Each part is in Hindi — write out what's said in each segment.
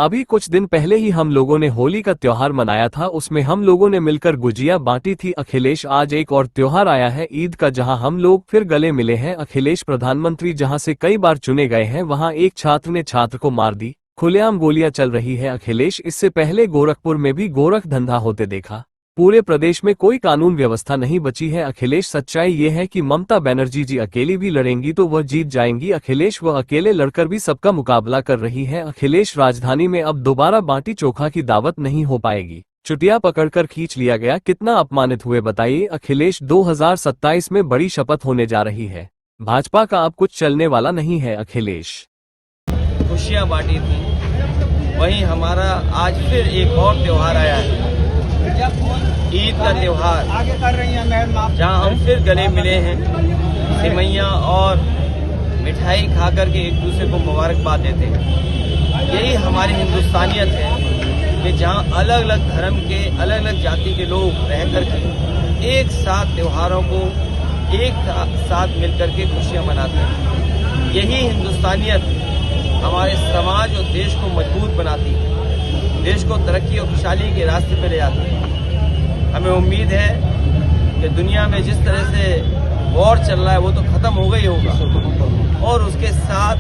अभी कुछ दिन पहले ही हम लोगों ने होली का त्योहार मनाया था, उसमें हम लोगों ने मिलकर गुजिया बांटी थी। अखिलेश, आज एक और त्योहार आया है ईद का, जहां हम लोग फिर गले मिले हैं। अखिलेश, प्रधानमंत्री जहां से कई बार चुने गए हैं, वहां एक छात्र ने छात्र को मार दी, खुलेआम गोलियां चल रही है। अखिलेश, इससे पहले गोरखपुर में भी गोरख धंधा होते देखा। पूरे प्रदेश में कोई कानून व्यवस्था नहीं बची है। अखिलेश, सच्चाई ये है कि ममता बनर्जी जी अकेली भी लड़ेंगी तो वह जीत जाएंगी। अखिलेश, वह अकेले लड़कर भी सबका मुकाबला कर रही है। अखिलेश, राजधानी में अब दोबारा बाटी चोखा की दावत नहीं हो पाएगी। चुटिया पकड़कर खींच लिया गया, कितना अपमानित हुए बताइए। अखिलेश, 2027 में बड़ी शपथ होने जा रही है, भाजपा का अब कुछ चलने वाला नहीं है। अखिलेश, खुशियां बांटी थी, वहीं हमारा आज फिर एक और त्योहार आया है, ईद का त्योहार, जहां हम फिर गले मिले हैं। सिमैया और मिठाई खाकर के एक दूसरे को मुबारकबाद देते हैं। यही हमारी हिंदुस्तानियत है कि जहां अलग अलग धर्म के, अलग अलग जाति के लोग रह करके एक साथ त्योहारों को एक साथ मिलकर के खुशियां मनाते हैं। यही हिंदुस्तानियत हमारे समाज और देश को मजबूत बनाती है, देश को तरक्की और खुशहाली के रास्ते पर ले जाती है। हमें उम्मीद है कि दुनिया में जिस तरह से वॉर चल रहा है वो तो खत्म हो गई होगा, और उसके साथ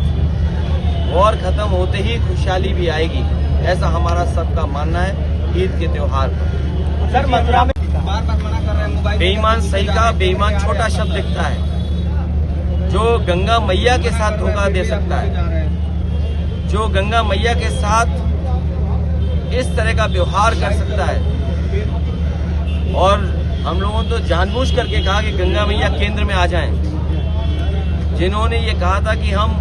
वॉर खत्म होते ही खुशहाली भी आएगी, ऐसा हमारा सबका मानना है ईद के त्योहार पर। सर, मथुरा में बार-बार मना कर रहे हैं मोबाइल। बेईमान सही का बेईमान छोटा शब्द दिखता है, जो गंगा मैया के साथ धोखा दे सकता है, जो गंगा मैया के साथ इस तरह का व्यवहार कर सकता है। और हम लोगों ने तो जानबूझ करके कहा कि गंगा मैया केंद्र में आ जाएं। जिन्होंने ये कहा था कि हम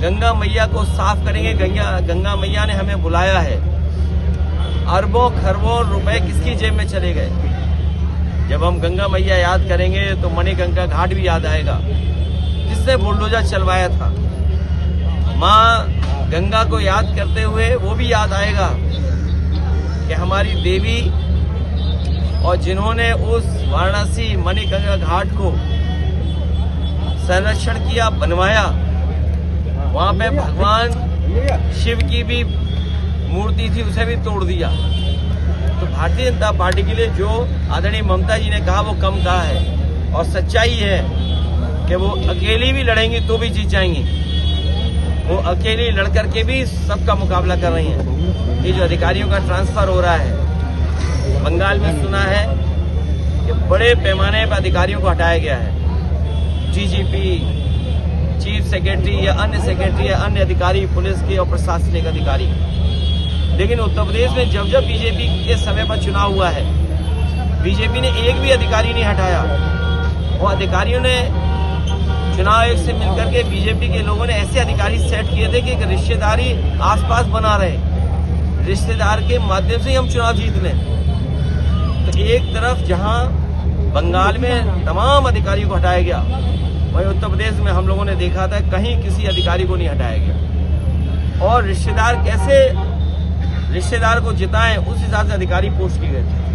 गंगा मैया को साफ करेंगे, गंगा मैया ने हमें बुलाया है। अरबों खरबों रुपए किसकी जेब में चले गए। जब हम गंगा मैया याद करेंगे तो मणिकंका घाट भी याद आएगा, किसने बुलडोजर चलवाया था। माँ गंगा को याद करते हुए वो भी याद आएगा कि हमारी देवी, और जिन्होंने उस वाराणसी मणिकंका घाट को संरक्षण किया, बनवाया, वहां पे भगवान शिव की भी मूर्ति थी, उसे भी तोड़ दिया। तो भारतीय जनता पार्टी के लिए जो आदरणीय ममता जी ने कहा वो कम कहा है, और सच्चाई है कि वो अकेली भी लड़ेंगी तो भी जीत जाएंगी। वो अकेली लड़कर के भी सबका मुकाबला कर रही हैं। ये जो अधिकारियों का ट्रांसफर हो रहा है बंगाल में, सुना है कि बड़े पैमाने पर अधिकारियों को हटाया गया है। डीजीपी, चीफ सेक्रेटरी या अन्य सेक्रेटरी या अन्य अधिकारी, पुलिस के और प्रशासनिक अधिकारी। लेकिन उत्तर प्रदेश में जब जब बीजेपी के समय पर चुनाव हुआ है, बीजेपी ने एक भी अधिकारी नहीं हटाया। वो अधिकारियों ने चुनाव आयोग से मिलकर के बीजेपी के लोगों ने ऐसे अधिकारी सेट किए थे कि रिश्तेदारी आसपास बना रहे, रिश्तेदार के माध्यम से ही हम चुनाव जीत लें। तो एक तरफ जहां बंगाल में तमाम अधिकारियों को हटाया गया, वहीं उत्तर प्रदेश में हम लोगों ने देखा था कहीं किसी अधिकारी को नहीं हटाया गया। और रिश्तेदार कैसे रिश्तेदार को जिताएं, उस हिसाब से अधिकारी पोस्ट किए गए थे।